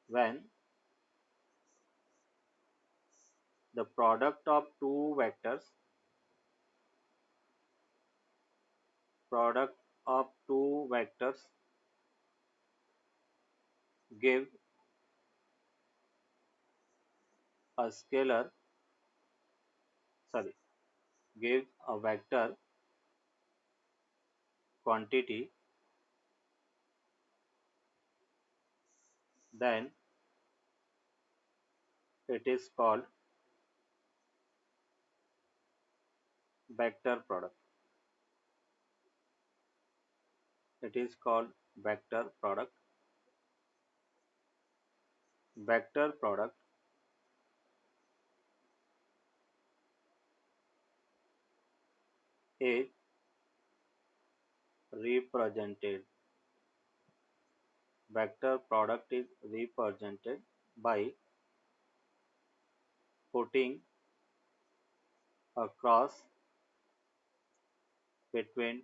when the product of two vectors give a scalar sorry give a vector quantity, then it is called vector product. It is called vector product. Vector product is represented. Vector product is represented by putting a cross between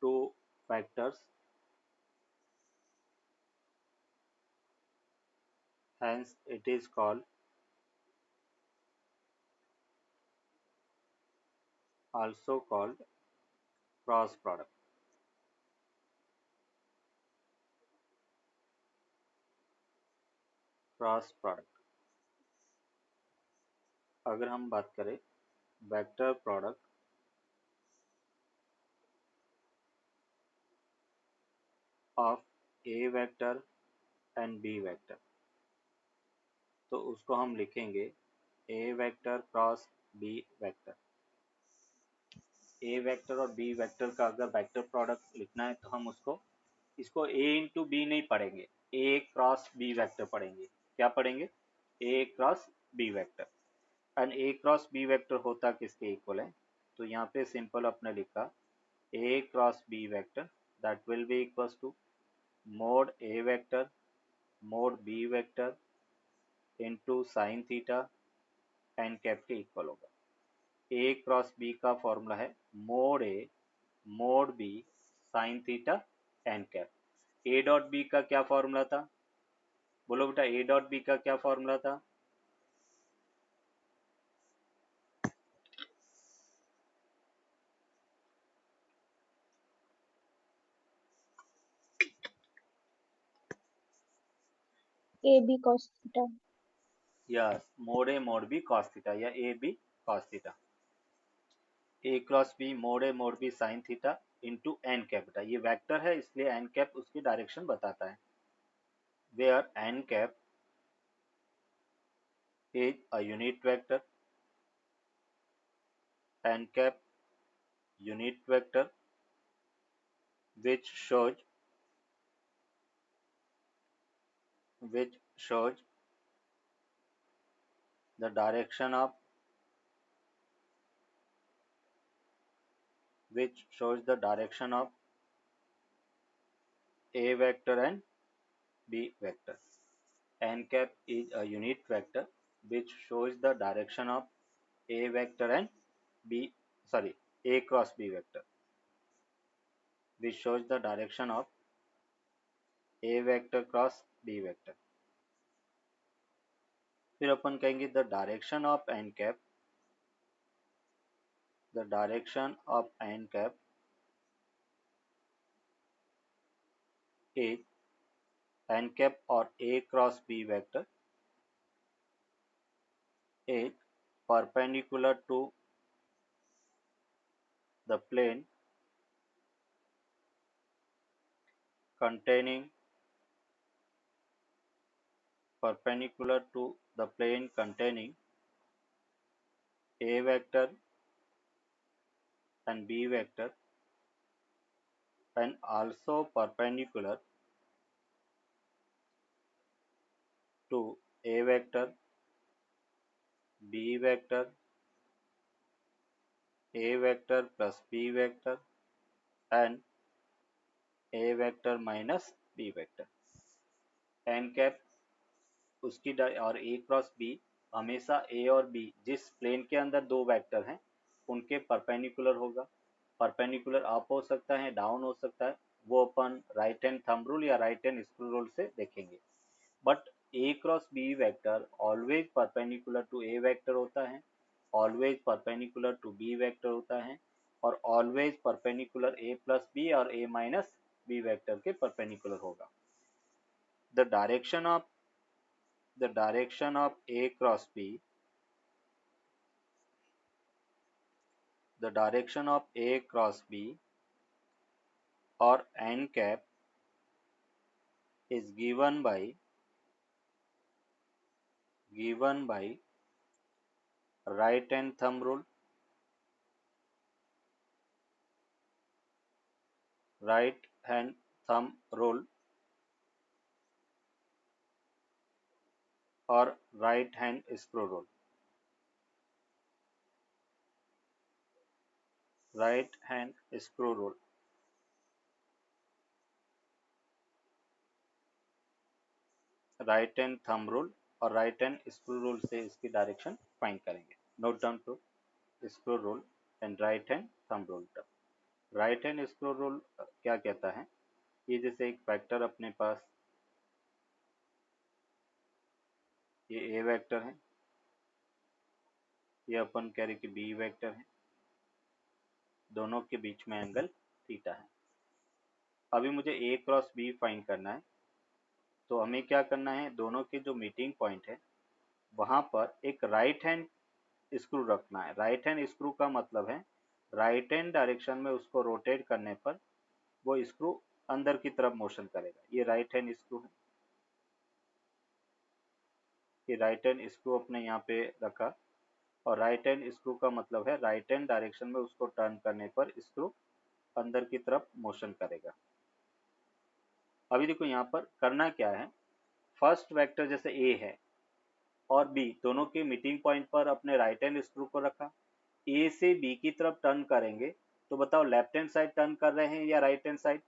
two vectors. Hence, it is also called cross product. Cross product. अगर हम बात करें vector product of A vector and B vector, तो उसको हम लिखेंगे A vector cross B vector. A vector और B vector का अगर वेक्टर प्रोडक्ट लिखना है तो हम इसको ए इंटू बी नहीं पढ़ेंगे, ए क्रॉस बी वेक्टर पढ़ेंगे। क्या पढ़ेंगे? A cross B vector. And A cross B vector होता किसके इक्वल है? तो यहाँ पे सिंपल अपने लिखा A cross B vector that will be equals to mod A vector mod B vector into sine theta N cap के equal होगा। ए क्रॉस बी का फॉर्मूला है mod A mod B sine theta N cap. A dot B का क्या formula था? बोलो बेटा, ए dot B का क्या फॉर्मूला था? A B cos theta. Yes, mod A mod B cos theta या A B cos theta. A cross B mod A mod B sine theta into N cap. बेटा ये vector है इसलिए N cap उसकी direction बताता है। Where N cap is a unit vector, N cap unit vector which shows the direction of a vector and b vector. N cap is a unit vector which shows the direction of a vector and a cross b vector, which shows the direction of a vector cross b vector. फिर अपन कहेंगे the direction of n cap is n cap or a cross b vector is perpendicular to the plane containing a vector and b vector, and also perpendicular to a vector, b vector, a vector plus b vector and a vector minus b vector। n cap उसकी और a cross b हमेशा a और b जिस plane के अंदर दो vector हैं उनके परपेंडिकुलर होगा। परपेंडिकुलर अप हो सकता है, डाउन हो सकता है, वो अपन राइट हैंड थंब रूल या राइट हैंड स्क्रू रूल से देखेंगे। But A cross B vector always perpendicular to A vector होता है, always perpendicular to B vector होता है, और always perpendicular A plus B और ए माइनस बी वेक्टर के परपेंडिकुलर होगा। The direction of A cross B the direction of A cross B or n cap is given by right hand thumb rule, right hand thumb rule or right hand screw rule. Right hand screw rule. Right hand thumb rule और right hand screw rule से इसकी direction find करेंगे। Note down two screw rule and right hand thumb rule. Right hand screw rule क्या कहता है, ये जैसे एक वेक्टर अपने पास, ये ए वेक्टर है, ये अपन कह रहे कि बी वेक्टर है, दोनों के बीच में एंगल थीटा है। अभी मुझे ए क्रॉस बी फाइंड करना है, तो हमें क्या करना है, दोनों के जो मीटिंग पॉइंट है वहां पर एक राइट हैंड स्क्रू रखना है। राइट हैंड स्क्रू का मतलब है राइट हैंड डायरेक्शन में उसको रोटेट करने पर वो स्क्रू अंदर की तरफ मोशन करेगा। ये राइट हैंड स्क्रू है, ये राइट हैंड स्क्रू अपने यहाँ पे रखा, और राइट हैंड स्क्रू का मतलब है राइट हैंड डायरेक्शन में उसको टर्न करने पर स्क्रू अंदर की तरफ मोशन करेगा। अभी देखो यहाँ पर करना क्या है, फर्स्ट वेक्टर जैसे ए है और बी दोनों के मीटिंग पॉइंट पर अपने राइट हैंड स्क्रू को रखा, ए से बी की तरफ टर्न करेंगे, तो बताओ लेफ्ट हैंड साइड टर्न कर रहे हैं या राइट हैंड साइड?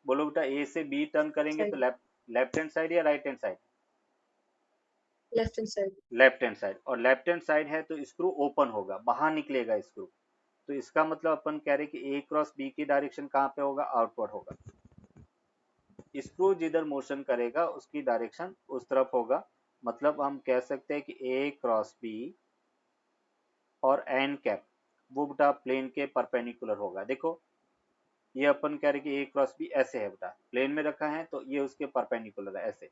बोलो बेटा, ए से बी टर्न करेंगे तो साइड, लेफ्ट हैंड साइड या right hand side? Left hand side. Left hand side. और लेफ्ट हैंड साइड है तो स्क्रू ओपन होगा, बाहर निकलेगा स्क्रू। तो इसका मतलब अपन कह रहे कि ए क्रॉस बी की डायरेक्शन कहाँ पे होगा, आउटवर्ड होगा। स्क्रू जिधर मोशन करेगा उसकी डायरेक्शन उस तरफ होगा। मतलब हम कह सकते हैं कि ए क्रॉस बी और एन कैप वो बेटा प्लेन के परपेंडिकुलर होगा। देखो ये अपन कह रहे कि ए क्रॉस बी ऐसे है बेटा, प्लेन में रखा है तो ये उसके परपेंडिकुलर है ऐसे,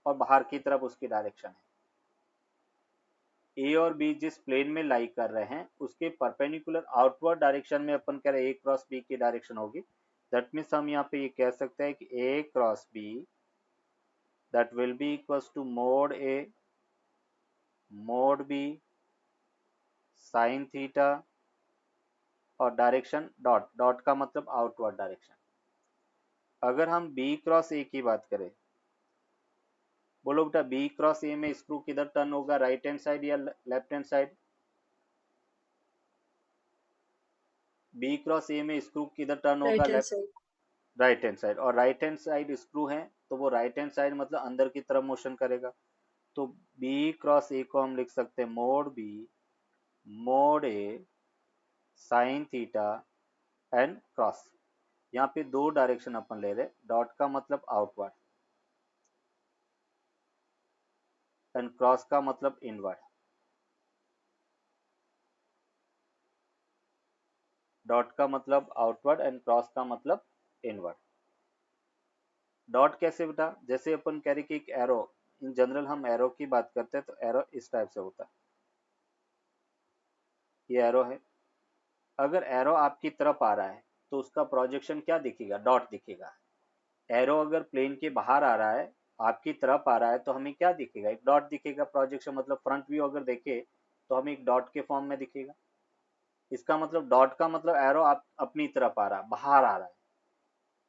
और बाहर की तरफ उसकी डायरेक्शन है। ए और बी जिस प्लेन में लाई कर रहे हैं उसके परपेंडिकुलर आउटवर्ड डायरेक्शन में अपन कह रहे हैं ए क्रॉस बी की डायरेक्शन होगी। दैट मीन्स हम यहाँ पे ये कह सकते हैं कि A cross B that will be equals to mod B sine theta और डायरेक्शन डॉट, डॉट का मतलब आउटवर्ड डायरेक्शन। अगर हम बी क्रॉस ए की बात करें, बोलो बेटा बी क्रॉस ए में स्क्रू किधर टर्न होगा, राइट हैंड साइड या left hand side? B cross A में स्क्रू किधर टर्न होगा, right hand left, side. Right hand side. और राइट हैंड साइड स्क्रू है तो वो राइट हैंड साइड मतलब अंदर की तरफ मोशन करेगा। तो बी क्रॉस ए को हम लिख सकते हैं mode A sine theta and cross. यहाँ पे दो डायरेक्शन अपन ले रहे, डॉट का मतलब आउटवर्ड एंड क्रॉस का मतलब इनवर्ड। डॉट का मतलब आउटवर्ड एंड क्रॉस का मतलब इनवर्ड। डॉट कैसे बेटा, जैसे अपन कह रहे कि एक एरो, इन जनरल हम एरो की बात करते हैं तो एरो इस टाइप से होता है, ये एरो है। अगर एरो आपकी तरफ आ रहा है तो उसका प्रोजेक्शन क्या दिखेगा, डॉट दिखेगा। एरो अगर प्लेन के बाहर आ रहा है, आपकी तरफ आ रहा है, तो हमें क्या दिखेगा, एक डॉट दिखेगा। प्रोजेक्शन मतलब फ्रंट व्यू अगर देखे तो हमें एक डॉट के फॉर्म में दिखेगा। इसका मतलब डॉट का मतलब एरो आप अपनी तरफ आ रहा है, बाहर आ रहा है,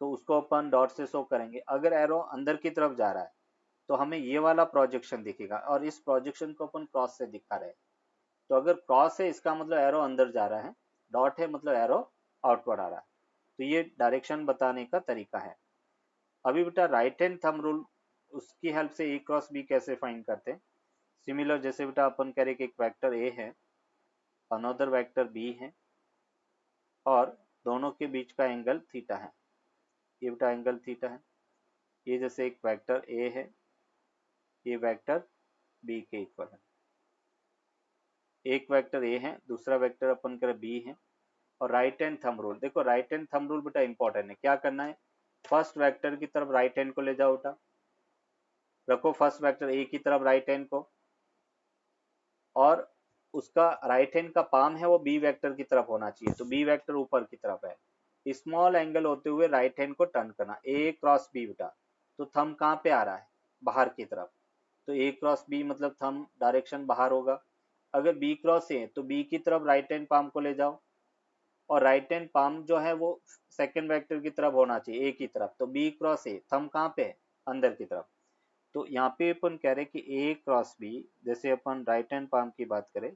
तो उसको अपन डॉट से शो करेंगे। अगर एरो अंदर की तरफ जा रहा है तो हमें ये वाला प्रोजेक्शन दिखेगा, और इस प्रोजेक्शन को अपन क्रॉस से दिखा रहे हैं। तो अगर क्रॉस है इसका मतलब एरो अंदर जा रहा है, डॉट है मतलब एरो आउटवर्ड आ रहा है। तो ये डायरेक्शन बताने का तरीका है। अभी बेटा राइट हैंड थंब रूल, उसकी हेल्प से ए क्रॉस बी कैसे फाइंड करते हैं। सिमिलर जैसे बेटा अपन कह रहे कि एक वेक्टर ए है, अनदर वेक्टर बी है, और दोनों के बीच का एंगल थीटा है, ये बेटा एंगल थीटा है। ये जैसे एक वेक्टर ए है, ये वेक्टर बी के इक्वल है। एक वेक्टर ए है, दूसरा वेक्टर अपन करें बी है। और राइट हैंड थंब रूल, देखो राइट हैंड थंब रूल बेटा इंपॉर्टेंट है। क्या करना है, फर्स्ट वेक्टर की तरफ राइट हैंड को ले जाओ बेटा, रखो फर्स्ट वेक्टर ए की तरफ राइट हैंड को, और उसका राइट हैंड का पाम है वो बी वेक्टर की तरफ होना चाहिए, तो बी वेक्टर ऊपर की तरफ है। स्मॉल एंगल होते हुए राइट हैंड को टर्न करना, ए क्रॉस बी बेटा। तो थंब कहाँ पे आ रहा है, बाहर की तरफ, तो ए क्रॉस बी मतलब थंब डायरेक्शन बाहर होगा। अगर बी क्रॉस ए तो बी की तरफ राइट हैंड पाम को ले जाओ, और राइट हैंड पाम जो है वो सेकंड वेक्टर की तरफ होना चाहिए, ए की तरफ, तो बी क्रॉस ए, थंब कहाँ पे है, अंदर की तरफ। तो यहाँ पे अपन कह रहे हैं कि ए क्रॉस बी, जैसे अपन राइट हैंड पाम की बात करें,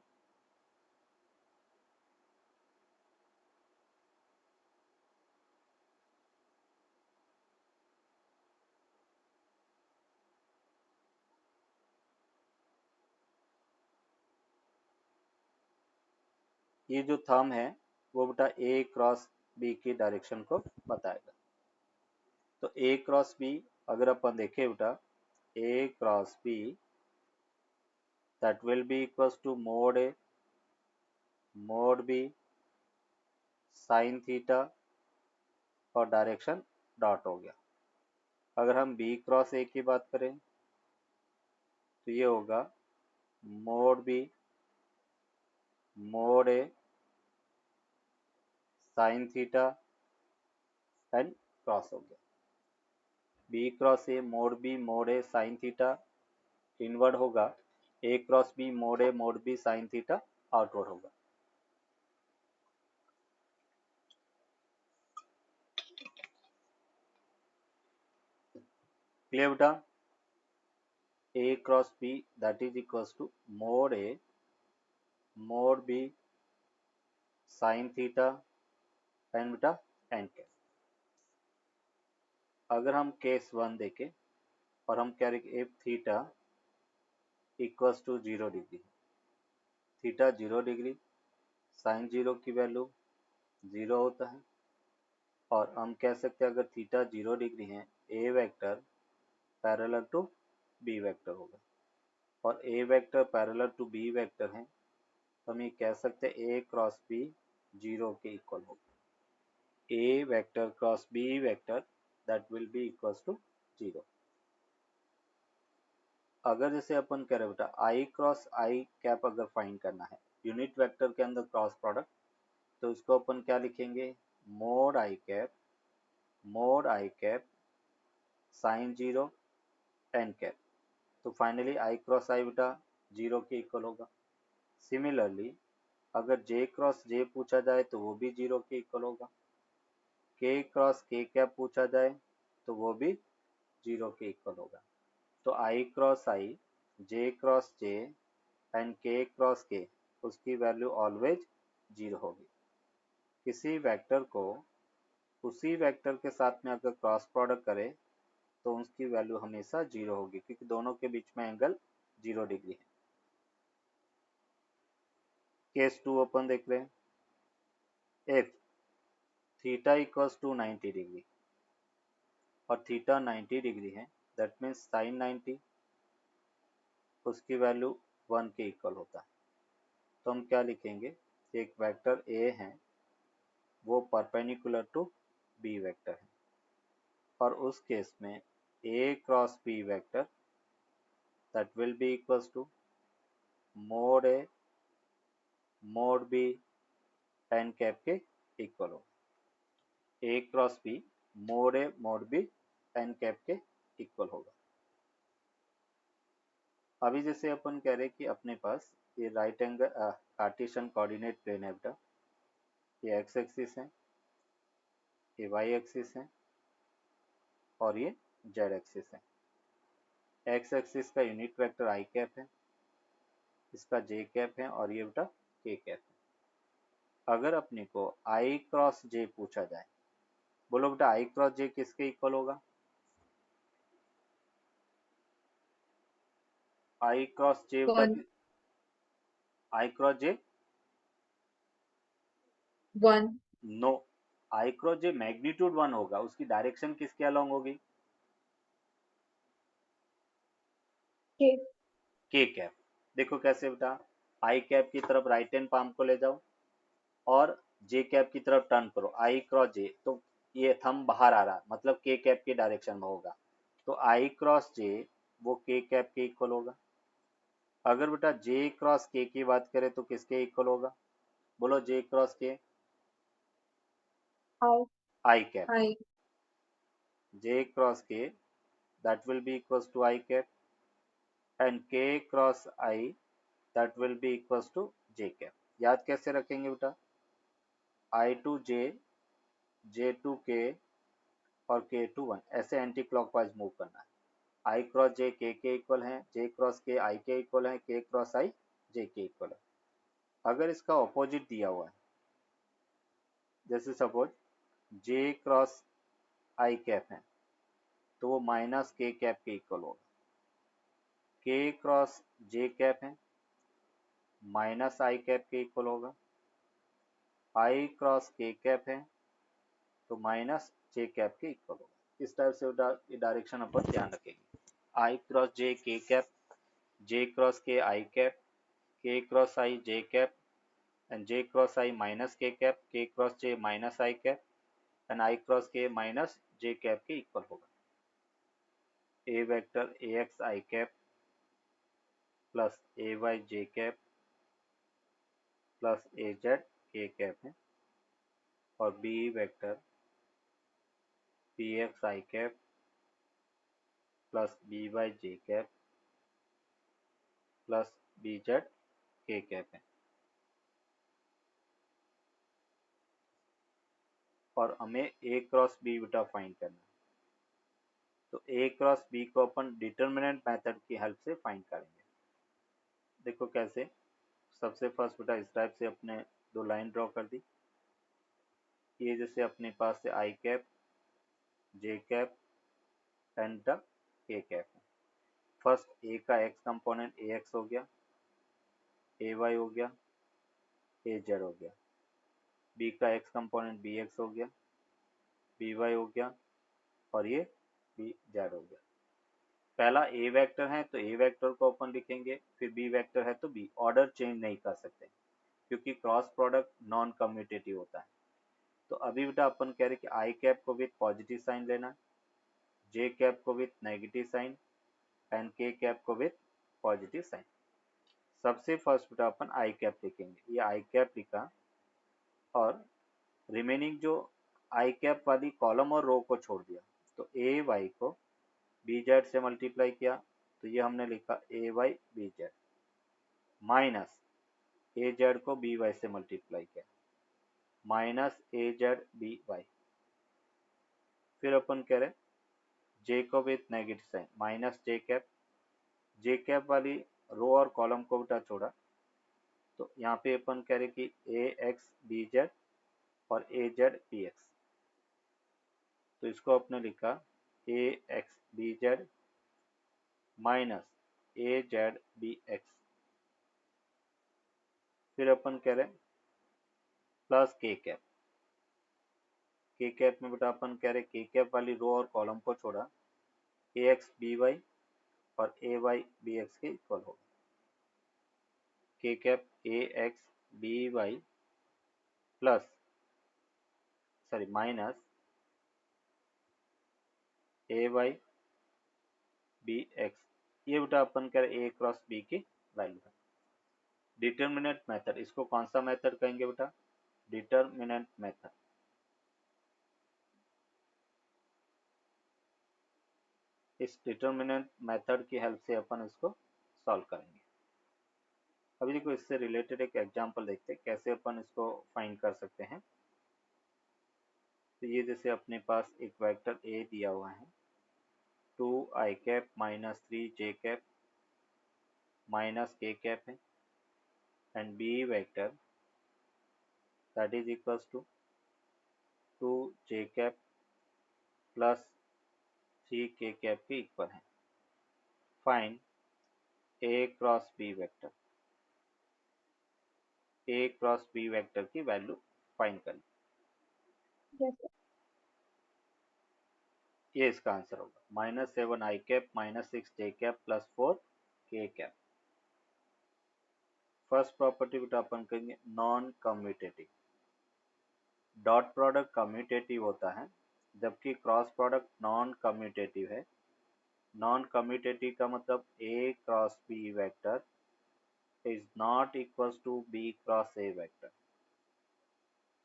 ये जो थंब है वो बेटा ए क्रॉस बी की डायरेक्शन को बताएगा। तो ए क्रॉस बी अगर अपन देखें बेटा, A cross B that will be equals to mod A mod B sine theta, और डायरेक्शन डॉट हो गया। अगर हम बी क्रॉस ए की बात करें तो ये होगा mod B mod A sine theta and cross हो गया। B cross A mod B mod A sine theta inward होगा, A cross B mod A mod B sine theta outward होगा। क्लियर बेटा, A cross B that is equals to mod A mod B sine theta and बेटा N K. अगर हम case one देखें और हम कह रहे कि if theta equals to 0 degree, theta 0 degree, sine zero की वैल्यू 0 होता है। और हम कह सकते हैं अगर थीटा 0 डिग्री है, A vector parallel to B vector होगा, और A vector parallel to B vector है, तो हम ये कह सकते हैं ए क्रॉस बी 0 के इक्वल होगा। A vector cross B vector that will be equals to 0। अगर जैसे अपन कह रहे बेटा आई क्रॉस आई कैप अगर फाइंड करना है यूनिट वेक्टर के अंदर क्रॉस प्रोडक्ट, तो इसको अपन क्या लिखेंगे, mod I cap sine zero N cap. तो फाइनली आई क्रॉस आई बेटा 0 के इक्वल होगा। सिमिलरली अगर जे क्रॉस जे पूछा जाए तो वो भी 0 के इक्वल होगा। के क्रॉस के कैप पूछा जाए तो वो भी 0 के इक्वल होगा। तो I cross I, J cross J and K cross K, उसकी वैल्यू ऑलवेज 0 होगी। किसी वेक्टर को उसी वेक्टर के साथ में अगर क्रॉस प्रोडक्ट करे तो उसकी वैल्यू हमेशा 0 होगी, क्योंकि दोनों के बीच में एंगल 0 डिग्री है। केस टू अपन देख रहे हैं, if theta equals to 90 degree और थीटा 90 डिग्री है, दैट मीन्स साइन 90 उसकी वैल्यू 1 के इक्वल होता है। तो हम क्या लिखेंगे, एक वेक्टर ए है वो परपेंडिकुलर टू बी वेक्टर है, और उस केस में A cross B vector that will be equals to mod A mod B N cap के इक्वल हो। A cross B mod A mod B N cap के equal होगा। अभी जैसे अपन कह रहे कि अपने पास ये right angle Cartesian coordinate plane है बेटा, ये एक्स एक्सिस है, ये वाई एक्सिस है, और ये जेड एक्सिस है। एक्स एक्सिस का यूनिट वेक्टर आई कैप है, इसका जे कैप है, और ये बेटा के कैप है। अगर अपने को आई क्रॉस जे पूछा जाए, बोलो बेटा आई क्रॉस जे किसके इक्वल होगा, आई क्रॉस जे बेटा, 1 आई क्रॉस जे 1 नो, आई क्रॉस जे मैग्नीट्यूड 1 होगा, उसकी डायरेक्शन किसके अलोंग होगी? K. के कैप। देखो कैसे बेटा, आई कैप की तरफ राइट हैंड पाम को ले जाओ और जे कैप की तरफ टर्न करो, आई क्रॉस जे, तो ये थंब बाहर आ रहा मतलब के कैप की डायरेक्शन में होगा, तो आई क्रॉस जे वो के कैप के इक्वल होगा। अगर बेटा जे क्रॉस के की बात करें तो किसके इक्वल होगा? बोलो जे क्रॉस के। I. I cap. I. J cross के that will be equals to I cap, and k cross I that will be equals to j cap। याद कैसे रखेंगे बेटा? I to j, j to k और k to 1, ऐसे anti clockwise move करना है। I cross j k के equal है, j क्रॉस k I के इक्वल है, k क्रॉस I j के इक्वल है। अगर इसका ऑपोजिट दिया हुआ है, जैसे suppose j cross I cap है, तो वो माइनस k कैप के इक्वल होगा। k क्रॉस j कैप है, माइनस आई कैप के इक्वल होगा। आई क्रॉस के कैप है, तो माइनस जे कैप के इक्वल होगा। इस टाइप से डायरेक्शन अपन ध्यान रखेंगे। आई क्रॉस जे के cap, J cross K I cap, K cross I J cap, and J cross I minus के cap, K cross J minus I cap, and I cross K minus J cap के equal होगा। A vector A X I cap plus A Y J cap plus A Z K cap है, और B vector P X I cap plus B Y J cap plus B Z K cap है। और हमें ए cross B बेटा find करना है, तो ए cross B को अपन डिटर्मिनेंट मेथड की हेल्प से फाइंड करेंगे। देखो कैसे, सबसे फर्स्ट बेटा इस टाइप से अपने दो लाइन ड्रॉ कर दी। ये जैसे अपने पास से I cap, J cap and the K cap है। फर्स्ट ए का एक्स कंपोनेंट ए एक्स हो गया, ए वाई हो गया, ए जेड हो गया। बी का एक्स कंपोनेंट बी एक्स हो गया, बी वाई हो गया, और ये बी जेड हो गया। पहला ए वेक्टर है तो ए वेक्टर को अपन लिखेंगे, फिर बी वेक्टर है तो बी, ऑर्डर चेंज नहीं कर सकते क्योंकि क्रॉस प्रोडक्ट नॉन कम्यूटेटिव होता है। तो अभी बेटा अपन कह रहे कि आई कैप को विथ पॉजिटिव साइन लेना, जे कैप को with negative sign, and K cap को विथ पॉजिटिव साइन। सबसे फर्स्ट बेटा अपन आई कैप लिखेंगे, ये आई कैप लिखा, और रिमेनिंग जो आई कैप वाली कॉलम और रो को छोड़ दिया, तो ए वाई को बी जेड से मल्टीप्लाई किया, तो ये हमने लिखा A Y B Z, minus A Z को बी वाई से मल्टीप्लाई किया, minus A Z B Y. फिर अपन कह रहे जे को with negative sign, minus J cap, J cap वाली रो और कॉलम को बेटा छोड़ा, तो यहाँ पे अपन कह रहे कि ए एक्स बी जेड और ए जेड बी एक्स, तो इसको अपने लिखा ए x B Z minus A Z B x. फिर अपन कह रहे प्लस के कैप, के कैप में बेटा अपन कह रहे के कैप वाली रो और कॉलम को छोड़ा, ए एक्स बी वाई और ए वाई बी एक्स के इक्वल होगा। K cap A x B Y plus sorry minus A Y B X, ये बेटा अपन कह रहे ए क्रॉस बी की वैल्यू है। डिटर्मिनेंट मेथड, इसको कौन सा मेथड कहेंगे बेटा? Determinant method. इस डिटर्मिनेंट मेथड की हेल्प से अपन इसको सॉल्व करेंगे। अभी देखो इससे रिलेटेड एक एग्जांपल देखते हैं कैसे अपन इसको फाइंड कर सकते हैं। तो ये जैसे अपने पास एक वेक्टर ए दिया हुआ है, 2 I cap minus 3 J cap minus के कैप है, and B vector that is equals to 2 J cap plus 3 K cap के इक्वल है। Find A cross B vector, A cross B vector की value find करें। Yes, sir. ये इसका answer होगा -7 i cap -6 j cap +4 k cap. First property बेटा अपन कहेंगे non commutative. Dot product commutative होता है जबकि क्रॉस प्रोडक्ट नॉन कम्यूटेटिव है। नॉन कम्यूटेटिव का मतलब A cross B vector is not equals to B cross A vector.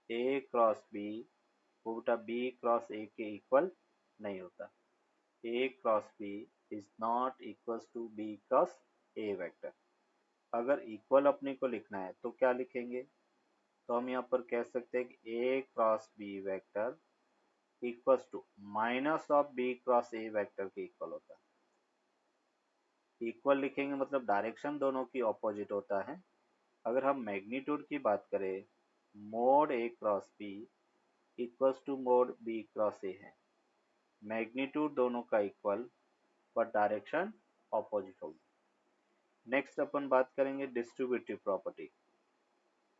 A cross B वो बेटा बी क्रॉस ए के इक्वल नहीं होता। A cross B is not equals to B cross A vector. अगर equal अपने को लिखना है तो क्या लिखेंगे? तो हम यहाँ पर कह सकते हैं कि A cross B vector equals to minus of B cross A vector के इक्वल होता है। इक्वल लिखेंगे मतलब डायरेक्शन दोनों की ऑपोजिट होता है। अगर हम मैग्नीट्यूड की बात करें, mod A cross B equals to mod B cross A है। मैग्नीट्यूड दोनों का इक्वल पर डायरेक्शन ऑपोजिट होगी। नेक्स्ट अपन बात करेंगे डिस्ट्रीब्यूटिव प्रॉपर्टी।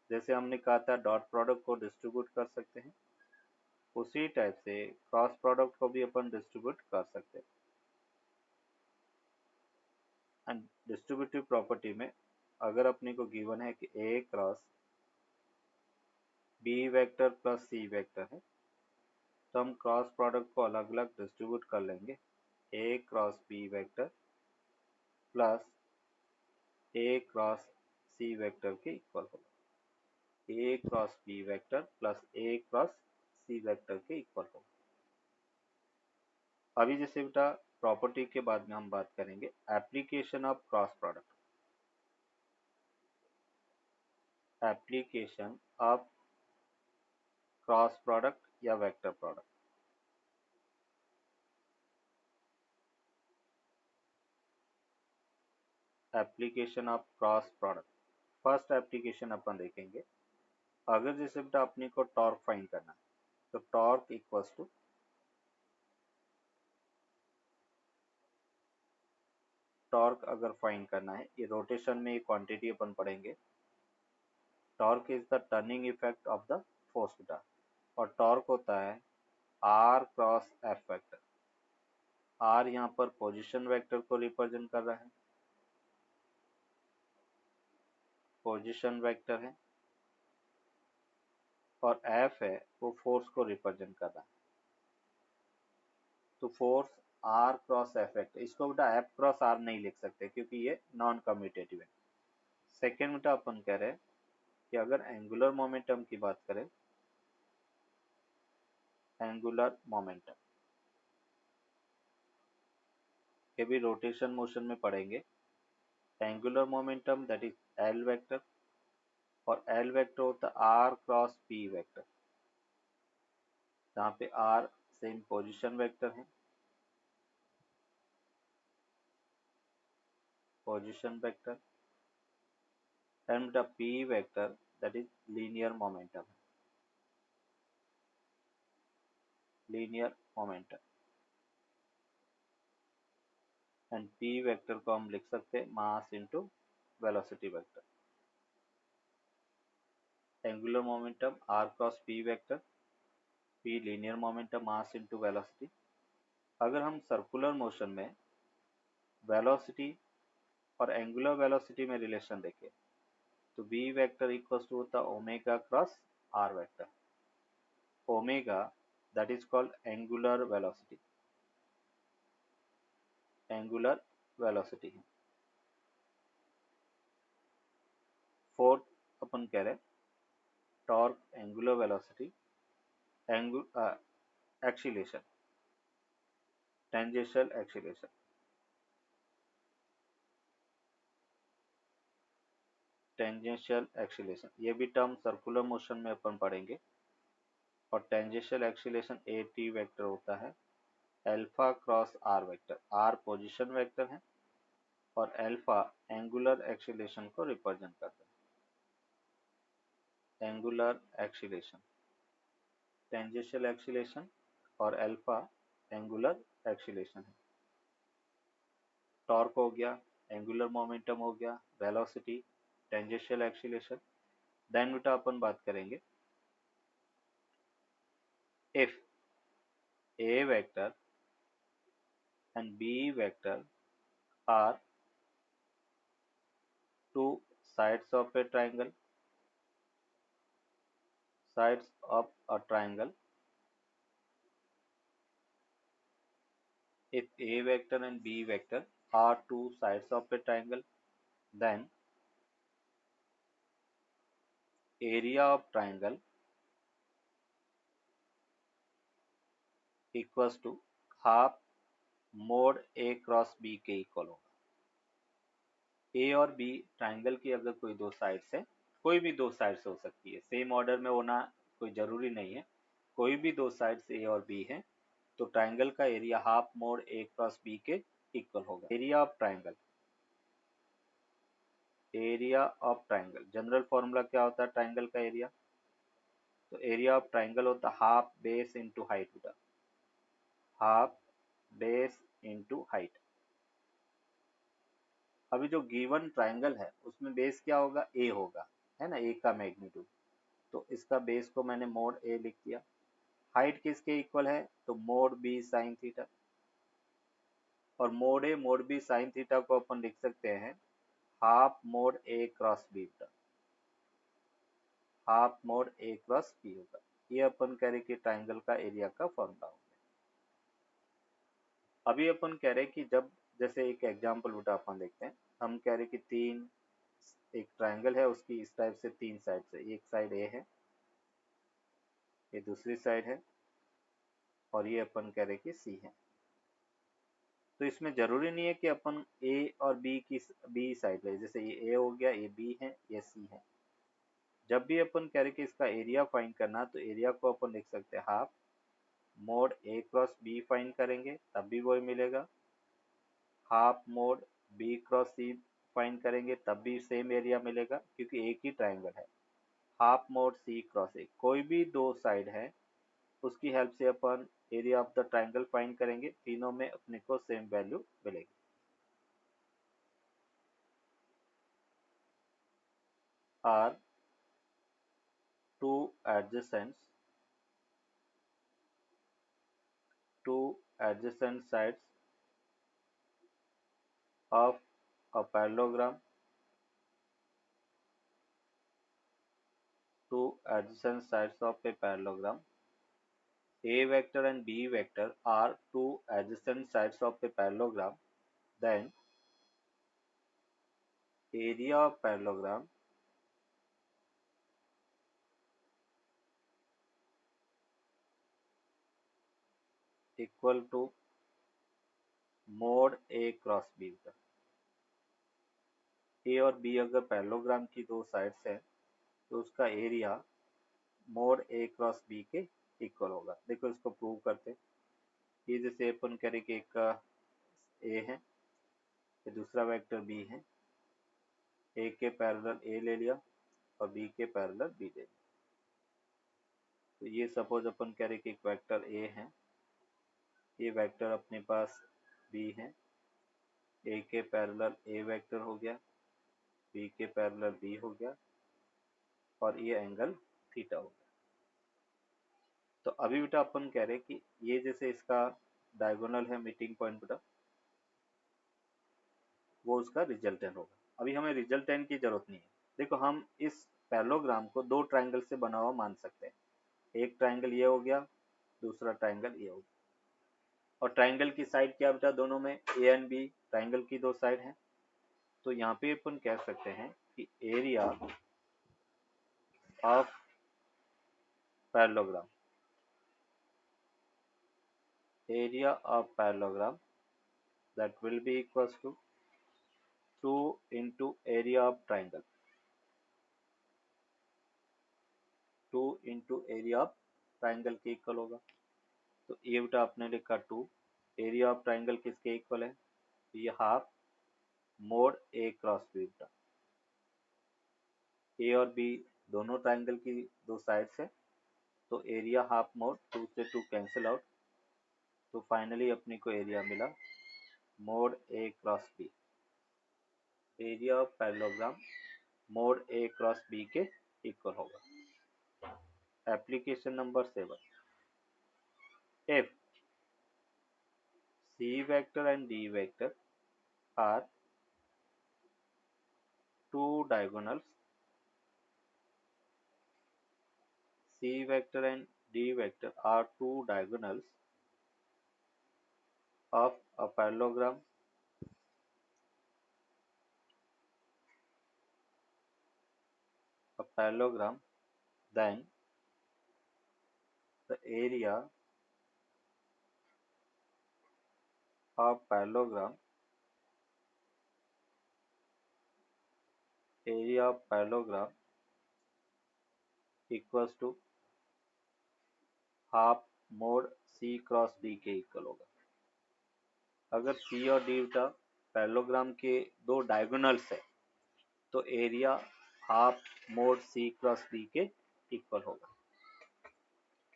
जैसे हमने कहा था डॉट प्रोडक्ट को डिस्ट्रीब्यूट कर सकते हैं, उसी टाइप से क्रॉस प्रोडक्ट को भी अपन डिस्ट्रीब्यूट कर सकते हैं। एंड डिस्ट्रीब्यूटिव प्रॉपर्टी में अगर अपने को गिवन है कि A cross B vector plus C vector है तो हम क्रॉस प्रोडक्ट को अलग अलग डिस्ट्रीब्यूट कर लेंगे। ए क्रॉस बी वेक्टर प्लस ए क्रॉस सी वेक्टर के इक्वल होगा। A cross B vector plus A cross C vector के इक्वल होगा। अभी जैसे बेटा प्रॉपर्टी के बाद में हम बात करेंगे application of cross product. Application of cross product या vector product. Application of cross product. First application अपन देखेंगे। अगर जैसे बेटा अपने को टॉर्क फाइंड करना है तो टॉर्क इक्वल्स टू टॉर्क अगर फाइंड करना है, ये रोटेशन में ये क्वांटिटी अपन पढ़ेंगे। Torque is the turning effect of the force बेटा, और टॉर्क होता है R cross F vector. R यहाँ पर पोजीशन वेक्टर को रिप्रेजेंट कर रहा है, पोजीशन वेक्टर है, और एफ है वो फोर्स को रिप्रेजेंट कर रहा है। तो force R cross F vector, इसको बेटा एफ क्रॉस आर नहीं लिख सकते क्योंकि ये नॉन कम्यूटेटिव है। सेकेंड बेटा अपन कह रहे हैं कि अगर एंगुलर मोमेंटम की बात करें, एंगुलर मोमेंटम ये भी रोटेशन मोशन में पढ़ेंगे। Angular momentum that is L vector, और एल वेक्टर होता है आर क्रॉस पी वेक्टर, जहाँ पे आर सेम पोजीशन वेक्टर है, position vector, and the P vector that is linear momentum, linear momentum. And P vector को हम लिख सकते हैं mass into velocity vector. Angular momentum R cross P vector, P linear momentum mass into velocity. अगर हम circular motion में velocity और angular velocity में रिलेशन देखें तो बी वेक्टर इक्वल्स टू होता है omega cross R vector. Omega that is called angular velocity, angular velocity है। फोर्थ अपन कह रहे हैं torque angular velocity, acceleration, tangential acceleration. Tangential acceleration ये भी टर्म सर्कुलर मोशन में अपन पढ़ेंगे। और tangential acceleration A T vector होता है alpha cross R vector. R position vector है और अल्फा एंगुलर एक्सीलेशन को रिप्रेजेंट करता है। एंगुलर एक्सीलेशन, टेंजेंशियल एक्सीलेशन और अल्फा एंगुलर एक्सीलेशन है। टॉर्क हो गया, एंगुलर मोमेंटम हो गया, वेलोसिटी, टेंजेंशियल एक्सीलेशन। देन बेटा अपन बात करेंगे if A vector and B vector are two sides of a triangle, sides of a triangle. If A vector and B vector are two sides of a triangle, then area of triangle equals to half mod A cross B के equal होगा। ए और B triangle की अगर कोई दो sides है, कोई भी दो साइड्स हो सकती है, सेम ऑर्डर में होना कोई जरूरी नहीं है, कोई भी दो साइड्स ए और बी है, तो ट्राइंगल का area half mod A cross B के इक्वल होगा। Area of triangle, area of triangle general formula क्या होता है ट्राइंगल का एरिया? तो एरिया ऑफ ट्राइंगल होता है हाफ बेस इंटू हाइट होता, हाफ बेस इंटू हाइट। अभी जो गिवन ट्राइंगल है उसमें बेस क्या होगा? ए होगा, है ना, ए का मैग्नीट्यूड, तो इसका बेस को मैंने मोड ए लिख दिया। हाइट किसके इक्वल है? तो मोड बी साइन थीटा, और mode A mod B sine theta को अपन लिख सकते हैं half mod A cross B, half mod A cross B होगा। ये अपन कह रहे कि ट्राइंगल का एरिया का फॉर्मूला होगा। अभी अपन कह रहे कि जब, जैसे एक एग्जांपल बेटा अपन देखते हैं, हम कह रहे कि तीन, एक ट्राइंगल है उसकी इस टाइप से तीन साइड से, एक साइड ए है, ये दूसरी साइड है, और ये अपन कह रहे कि सी है। तो इसमें जरूरी नहीं है कि अपन ए और बी की बी साइड ले, जैसे ये ए हो गया, ये बी है, ये सी है। जब भी अपन कह रहे कि इसका एरिया फाइंड करना, तो एरिया को अपन लिख सकते हैं half mod A cross B find करेंगे तब भी वही मिलेगा, half mod B cross C find करेंगे तब भी सेम एरिया मिलेगा, क्योंकि एक ही ट्राइंगल है। Half mod C cross A, कोई भी दो साइड है उसकी हेल्प से अपन area of the triangle find करेंगे, तीनों में अपने को सेम वैल्यू मिलेगी। Are two adjacent sides of a parallelogram, two adjacent sides of a parallelogram. A vector and B vector are two adjacent sides of a parallelogram, then area of parallelogram equal to mod A cross B होगा। ए और B अगर parallelogram की दो sides है तो उसका area mode A cross B के equal होगा। देखो इसको प्रूव करते, ये जैसे अपन करें कि एक ए है, ये दूसरा वेक्टर बी है, ए के पैरेलल ए ले लिया और बी के पैरेलल बी ले लिया। तो ये सपोज अपन कह रहे कि एक वेक्टर ए है, ये वेक्टर अपने पास बी है, ए के पैरेलल ए वेक्टर हो गया, बी के पैरेलल बी हो गया, और ये एंगल थीटा हो गया। तो अभी बेटा अपन कह रहे कि ये जैसे इसका डायगोनल है मीटिंग पॉइंट बेटा, वो उसका रिजल्टेंट होगा। अभी हमें रिजल्टेंट की जरूरत नहीं है। देखो हम इस पैरेललोग्राम को दो ट्राइंगल से बना हुआ मान सकते हैं, एक ट्राइंगल ये हो गया, दूसरा ट्राइंगल ये हो गया, और ट्राइंगल की साइड क्या बेटा दोनों में? ए एंड बी ट्राइंगल की दो साइड हैं। तो यहाँ पे अपन कह सकते हैं कि area of parallelogram, area of parallelogram that will be equals to 2 into area of triangle, 2 into area of triangle के इक्वल होगा। तो ये बेटा आपने लिखा 2, एरिया ऑफ ट्राइंगल किसके इक्वल है? ये half mod A cross B बेटा, ए और बी दोनों ट्राइंगल की दो साइड्स है, तो एरिया हाफ मोड 2 से 2 कैंसिल आउट, तो फाइनली अपने को एरिया मिला mod A cross B, area of parallelogram mod A cross B के इक्वल होगा। Application number 7, if C vector and D vector are two diagonals, C vector and D vector are two diagonals of a parallelogram, then the area of parallelogram equals to half mod C cross D के equal होगा। अगर C और D बेटा parallelogram के दो diagonals है तो area half mod C cross D के इक्वल होगा।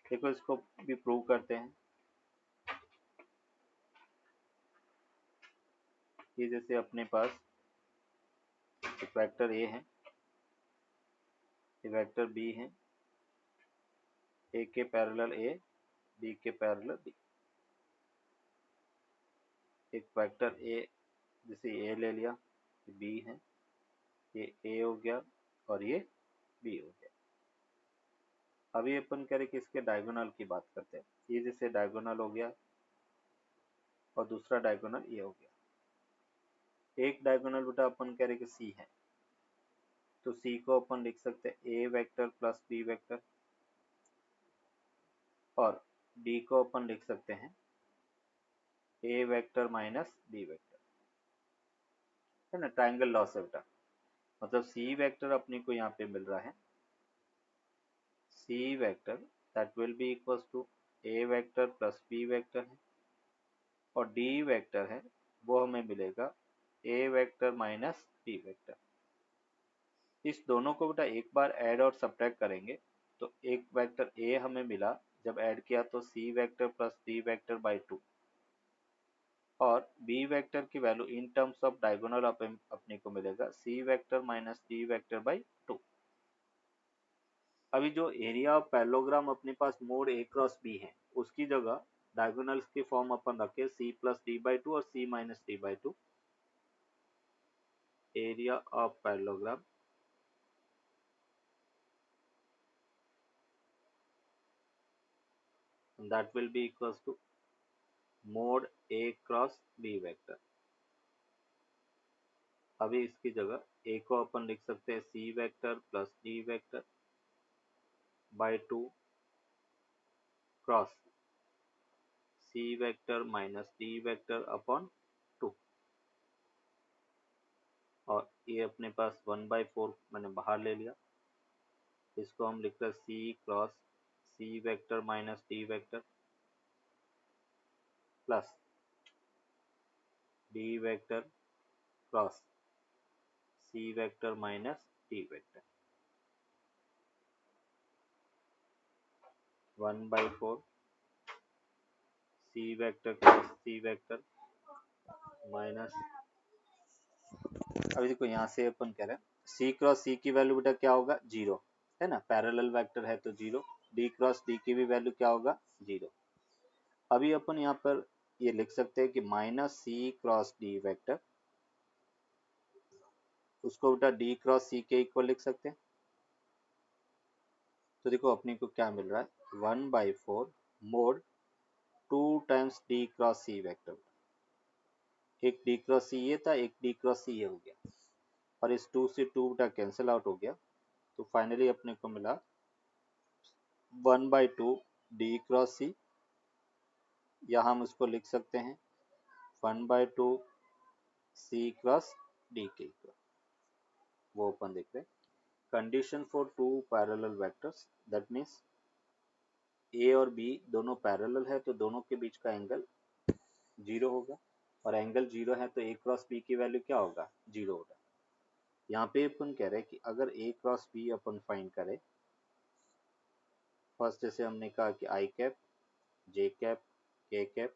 देखो इसको भी प्रूव करते हैं। ये जैसे अपने पास एक वेक्टर A है, एक वेक्टर B है, A के पैरेलल A, B के पैरेलल B। एक वेक्टर A जैसे A ले लिया, B है, ये A हो गया और ये B हो गया। अभी अपन कह रहे कि इसके डायगोनल की बात करते हैं। ये जैसे डायगोनल हो गया और दूसरा डायगोनल ये हो गया। एक डायगोनल बेटा अपन कह रहे कि C है, तो C को अपन लिख सकते हैं A vector plus B vector, और D को अपन लिख सकते हैं A vector minus B vector, है ना। ट्रायंगल लॉ से बेटा मतलब C वेक्टर अपने को यहाँ पे मिल रहा है, C vector that will be equals to A vector plus B vector है, और D वेक्टर है वो हमें मिलेगा A vector minus B vector. इस दोनों को बेटा एक बार ऐड और सब्ट्रैक्ट करेंगे तो एक वेक्टर A हमें मिला, जब ऐड किया तो C vector plus D vector by 2, और B वेक्टर की value in terms of diagonal अपने को मिलेगा C vector minus D vector by 2। अभी जो एरिया ऑफ पैरेललोग्राम अपने पास मोड A क्रॉस B है, उसकी जगह डायगोनल्स की फॉर्म अपन रखे C प्लस D बाई 2 और C minus D by 2। Area of parallelogram that will be equals to mod A cross B vector. अभी इसकी जगह A को अपन लिख सकते हैं C vector plus D vector by 2 cross C vector minus D vector upon 2, और ये अपने पास 1/4 मैंने बाहर ले लिया। इसको हम लिखते हैं C cross C vector minus D vector plus D vector cross C vector minus D vector, 1/4 C vector cross C vector minus. अभी देखो यहाँ से अपन कह रहे हैं C क्रॉस C की वैल्यू बेटा क्या होगा, 0, है ना। पैरेलल वेक्टर है तो 0। D क्रॉस D की भी वैल्यू क्या होगा, 0। अभी अपन यहाँ पर ये लिख सकते हैं कि minus C cross D vector, उसको बेटा D क्रॉस C के इक्वल लिख सकते हैं। तो देखो अपने को क्या मिल रहा है, 1/4 mode 2 times D cross C vector. एक D क्रॉस C ये था, एक D क्रॉस C ये हो गया, और इस 2 से 2 बेटा कैंसिल आउट हो गया, तो फाइनली अपने को मिला 1/2 D क्रॉस C, या हम उसको लिख सकते हैं 1/2 C क्रॉस D के इक्वल। वो अपन देख रहे हैं condition for two parallel vectors, that means A और B दोनों पैरेलल है तो दोनों के बीच का एंगल 0 होगा, और एंगल 0 है तो A क्रॉस B की वैल्यू क्या होगा, 0 होगा। यहाँ पे अपन कह रहे हैं कि अगर A cross B upon find करें, फर्स्ट जैसे हमने कहा कि I cap, J cap, K cap,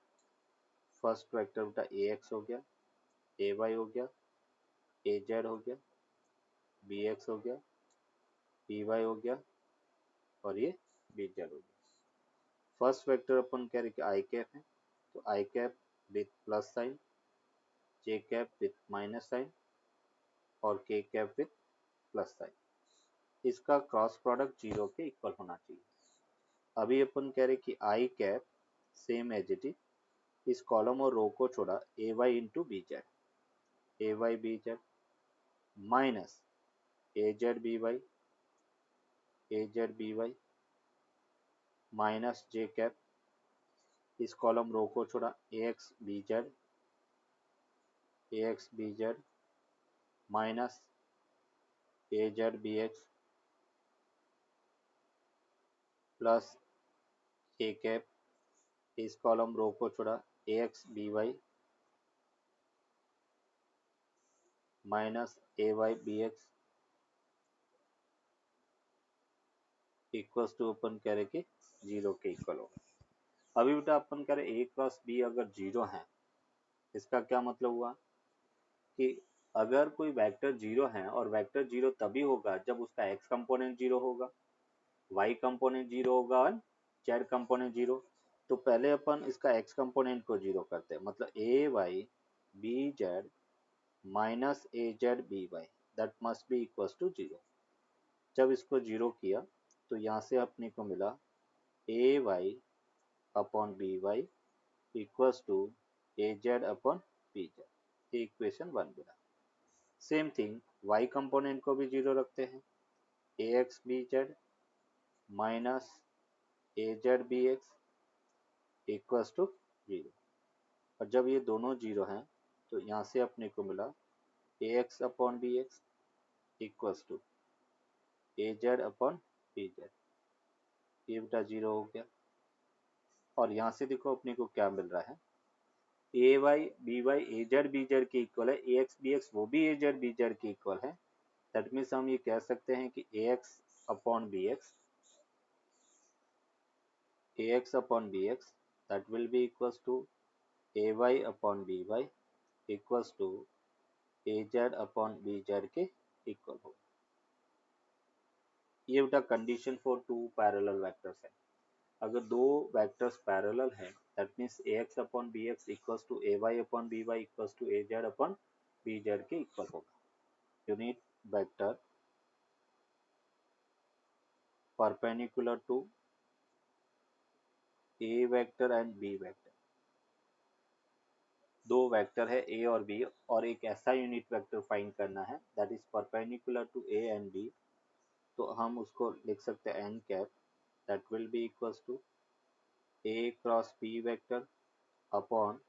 first vector बेटा AX हो गया, AY हो गया, AZ हो गया, BX हो गया, BY हो गया, और ये BZ हो गया। फर्स्ट वेक्टर अपन कह रहे कि आई कैप है, तो I cap with plus sign, J cap with minus sign और K cap with plus sign, इसका क्रॉस प्रोडक्ट 0 के इक्वल होना चाहिए। अभी अपन कह रहे कि I cap same as it is, इस कॉलम और रो को छोड़ा A Y into B Z, A Y B Z minus A Z B Y, A Z B Y minus J cap, इस कॉलम रो को छोड़ा A x B Z, A x B Z minus A Z B X plus K cap, इस column row को छोड़ा A x B Y minus A Y B x equals to अपन कह रहे कि 0 के equal होगा। अभी बेटा अपन कह रहे ए क्रॉस बी अगर 0 है, इसका क्या मतलब हुआ कि अगर कोई वेक्टर 0 है, और वेक्टर 0 तभी होगा जब उसका x कंपोनेंट 0 होगा, y कंपोनेंट 0 होगा और z कंपोनेंट 0। तो पहले अपन इसका x कंपोनेंट को 0 करते हैं, मतलब A Y B Z minus A Z B Y that must be equals to 0। जब इसको 0 किया तो यहाँ से अपने को मिला A Y upon B Y equals to A Z upon B Z, equation 1 मिला। सेम थिंग y कंपोनेंट को भी 0 रखते हैं, A x B Z minus A Z B x equals to 0। और जब ये दोनों 0 हैं तो यहाँ से अपने को मिला A x upon B x equals to A Z upon B Z, ये बेटा 0 हो गया। और यहाँ से देखो अपने को क्या मिल रहा है, a Y b Y A Z b Z के इक्वल है, ए एक्स बी एक्स वो भी ए जेड बी जेड के इक्वल है। दैट मीन्स हम ये कह सकते हैं कि a x upon B x, a x upon B x that will be equals to A Y upon B Y equals to A Z upon B Z के equal हो। ये बेटा condition for two parallel vectors है। अगर दो vectors parallel हैं that means A x upon B x equals to A Y upon B Y equals to A Z upon B Z के equal होगा। Unit vector perpendicular to A vector and B vector, दो vector है A और B और एक ऐसा unit vector find करना है that is perpendicular to A and B, तो हम उसको लिख सकते हैं N cap that will be equals to A cross B vector upon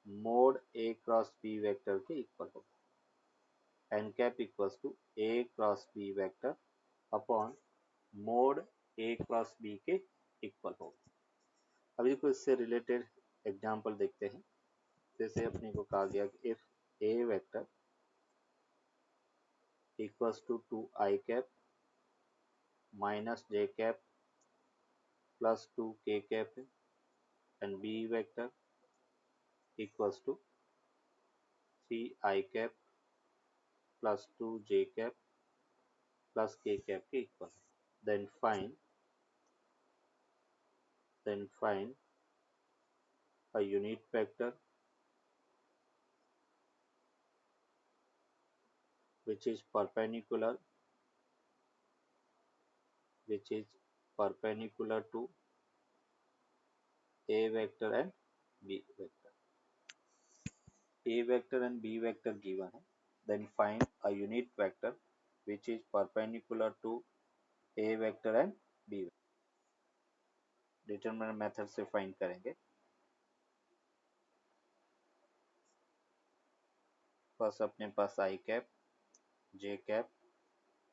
mod A cross B vector के इक्वल होगा। N cap equals to A cross B vector upon mod A cross B के equal होगा। अभी देखो इससे related example देखते हैं। जैसे अपने को कहा गया कि if A vector equals to 2 I cap minus J cap plus 2 K cap and B vector equals to 3 I cap plus 2 J cap plus K cap के इक्वल है, then find a unit vector which is perpendicular to a vector and b vector. A vector and b vector given है, then find a unit vector which is perpendicular to a vector and b vector. Determinant method से find करेंगे। First अपने पास I cap J cap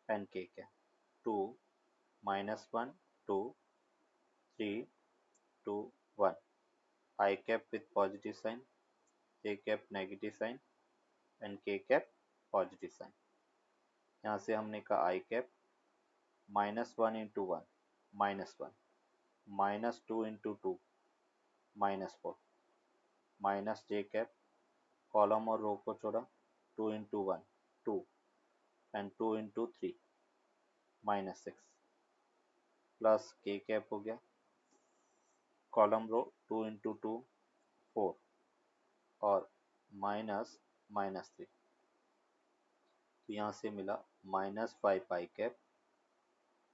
and K cap, 2 -1 2 3 2 1, I cap with positive sign, J cap negative sign and K cap positive sign. यहाँ से हमने कहा I cap -1 into 1 -1, -2 into 2 -4, minus J cap column और row को छोड़ा 2 into 1 2 and 2 into 3 -6 plus K cap हो गया column row 2 × 2 4 और माइनस -3, तो यहाँ से मिला -5 i cap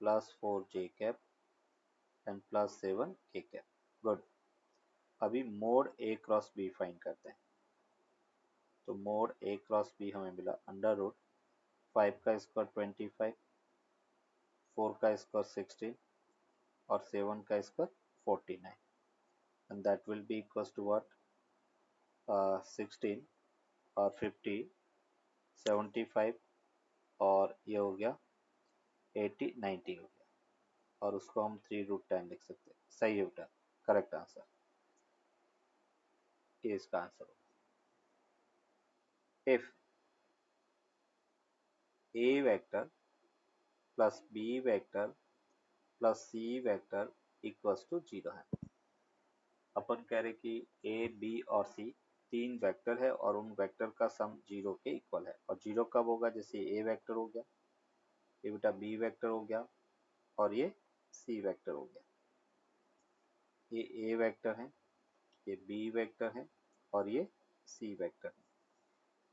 +4 j cap and +7 k cap. Good. अभी mod a cross b find करते हैं। तो मोड a क्रॉस b हमें मिला √ 5 का स्क्वायर 25, 4 का स्क्वायर 16 और 7 का square 49, and that will be equals to what, 16 और 50 75 और ये हो गया 80 90 हो गया, और उसको हम 3√10 लिख सकते हैं। सही है बेटा, करेक्ट आंसर, ये इसका आंसर होगा। If a vector plus b vector plus c vector equals to 0 है। अपन कह रहे कि a b और c तीन वेक्टर है और उन वेक्टर का सम 0 के इक्वल है। और 0 कब होगा, जैसे a वेक्टर हो गया, ये बेटा b वेक्टर हो गया और ये c वेक्टर हो गया। ये a वेक्टर है, ये b वेक्टर है और ये c वेक्टर है।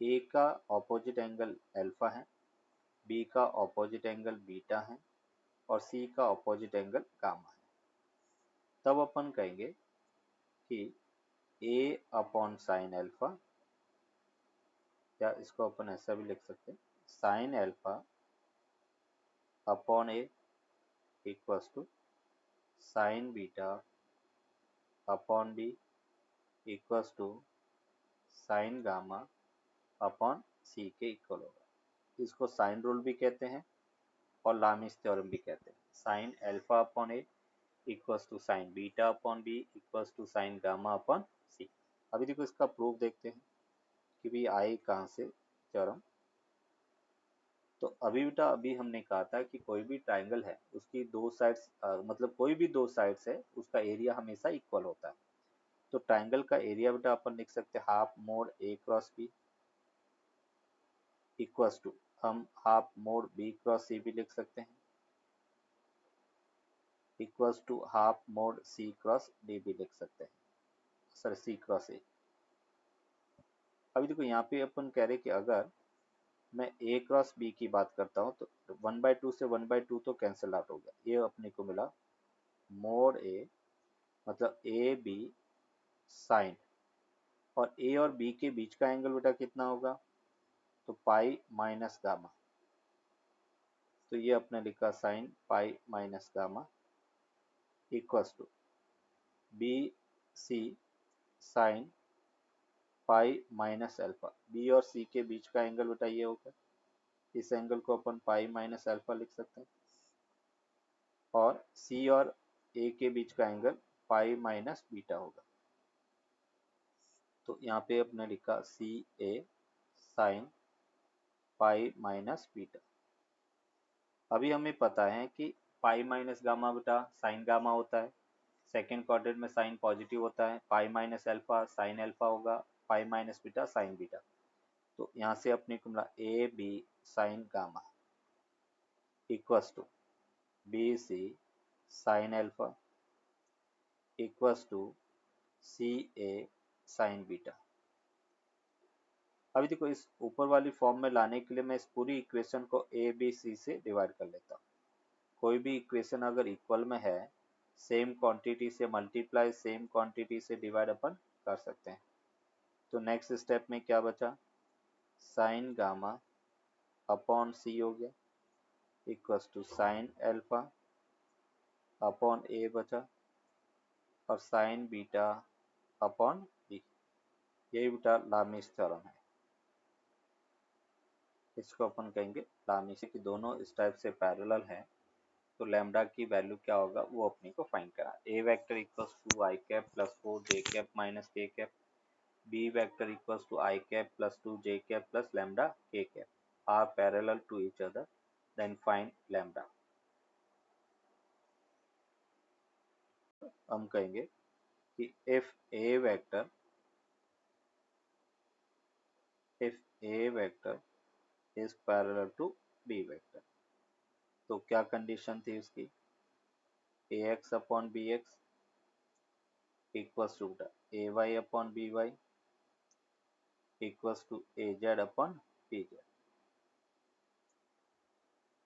a का ऑपोजिट एंगल अल्फा है, b का ऑपोजिट एंगल बीटा है और c का ऑपोजिट एंगल गामा है। तब अपन कहेंगे कि a अपॉन साइन अल्फा, या इसको अपन ऐसा भी लिख सकते हैं, sine alpha upon a equals to sine beta upon b equals to sine gamma upon c के इक्वल होगा। इसको साइन रूल भी कहते हैं और लामिस थ्योरम भी कहते हैं। Sine alpha upon a equals to sine beta upon b equals to sine gamma upon c। अभी देखो इसका प्रूफ देखते हैं कि भी आए कहाँ से थ्योरम। तो अभी बेटा अभी हमने कहा था कि कोई भी ट्राइंगल है उसकी दो साइड्स, मतलब कोई भी दो साइड्स है उसका एरिया हमेशा इक्वल होता है। तो ट्राइंगल का एरिया बेटा अपन लिख सकते हैं half mod a cross b equals to, हम half mod b cross c भी लिख सकते हैं, equals to half mod c cross d भी लिख सकते हैं, सर c क्रॉस a। अभी देखो यहाँ पे अपन कह रहे कि अगर मैं a क्रॉस b की बात करता हूँ तो 1/2 से 1/2 तो कैंसिल आउट हो गया, ये अपने को मिला मोड a, मतलब a b साइन, और a और b के बीच का एंगल बेटा कितना होगा, तो पाई माइनस गामा। तो ये अपने लिखा sine pi minus gamma equals to B C sine pi minus alpha. B और सी के बीच का एंगल बेटा ये होगा, इस एंगल को अपन पाई माइनस अल्फा लिख सकते हैं, और सी और ए के बीच का एंगल पाई माइनस बीटा होगा। तो यहाँ पे अपने लिखा c a sine pi minus beta. अभी हमें पता है कि pi minus gamma beta sine gamma होता है, सेकेंड क्वाड्रेंट में साइन पॉजिटिव होता है, pi minus alpha sine alpha होगा, pi minus beta sine beta. तो यहाँ से अपने को मिला a b sine gamma equals to B C sine alpha equals to c a sine beta. अभी देखो इस ऊपर वाली फॉर्म में लाने के लिए मैं इस पूरी इक्वेशन को ए बी सी से डिवाइड कर लेता हूँ। कोई भी इक्वेशन अगर इक्वल में है, सेम क्वांटिटी से मल्टीप्लाई सेम क्वांटिटी से डिवाइड अपन कर सकते हैं। तो नेक्स्ट स्टेप में क्या बचा, साइन गामा अपॉन सी हो गया equals to sine alpha upon a बचा, और साइन बीटा अपॉन बी। यही बेटा लामिस थ्योरम है, इसको अपन कहेंगे लामिस की दोनों इस टाइप से पैरेलल हैं। तो लैम्डा की वैल्यू क्या होगा वो अपने को फाइंड करा। A vector equals to i cap plus 4 j cap minus के cap, b vector equals to i cap plus 2 J cap plus lambda k cap are parallel to each other, then find lambda. हम कहेंगे कि if a vector is parallel to b vector, तो क्या condition थी उसकी, ax upon bx equals to A Y upon B Y equals to A Z upon p z.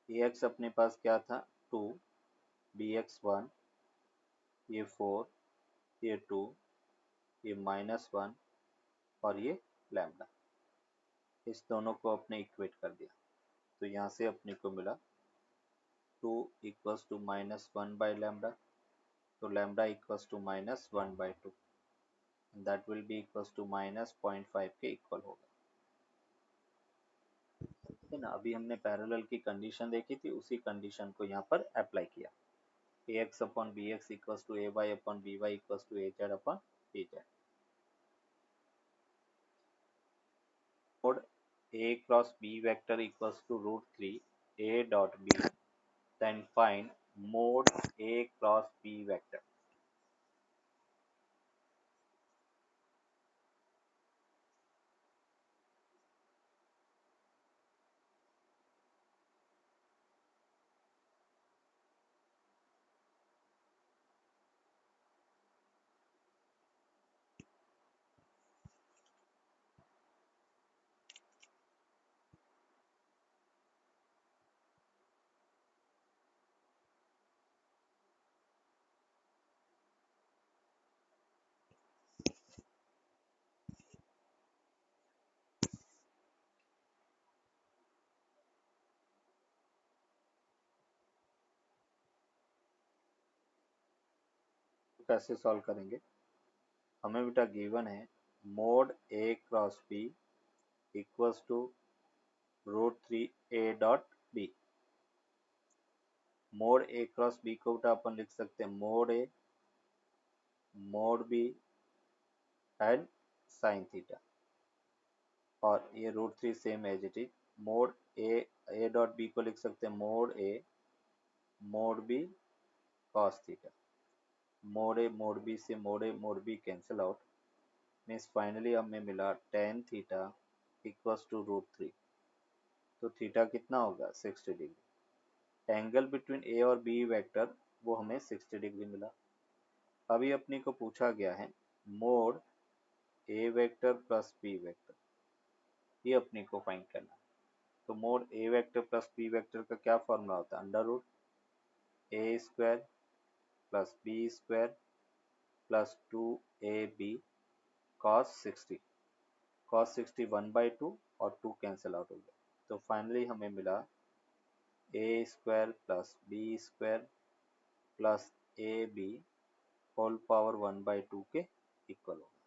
A x अपने पास क्या था 2, बी एक्स 1, ये 4, ये 2, ये -1 और ये लैम्डा, इस दोनों को अपने इक्वेट कर दिया। तो यहाँ से अपने को मिला 2 इक्वल्स टू -1 बाई लैम्डा, तो lambda equals to -1/2, that will be equals to -0.5 के इक्वल होगा। है ना, अभी हमने पैरेलल की कंडीशन देखी थी, उसी कंडीशन को यहाँ पर अप्लाई किया। ax upon B x equals to A Y upon B Y equals to A Z upon p z. Mod a cross b vector equals to √3 a dot b, then find mode a cross b vector. तो कैसे solve करेंगे? हमें बेटा given है mod a cross b equals to √3 a dot b। Mod a cross b को बेटा अपन लिख सकते हैं mod a mod b and sine theta, और ये √3 same as it is. Mod a dot b को लिख सकते हैं mod a mod b cos theta. Mod a mod b से mod a mod b cancel out, means finally हमें मिला tan theta equals to √3। तो थीटा कितना होगा 60 डिग्री। एंगल बिटवीन ए और बी वेक्टर वो हमें 60 डिग्री मिला। अभी अपने को पूछा गया है मोड ए वेक्टर प्लस बी वेक्टर, ये अपने को फाइंड करना है। तो मोड ए वेक्टर प्लस बी वेक्टर का क्या फॉर्मूला होता है? Under root a square plus b square plus 2ab cos 60। cos 60 1/2 और 2 कैंसिल आउट हो गया। तो फाइनली हमें मिला a square plus b square plus a b whole power 1/2 के इक्वल हो।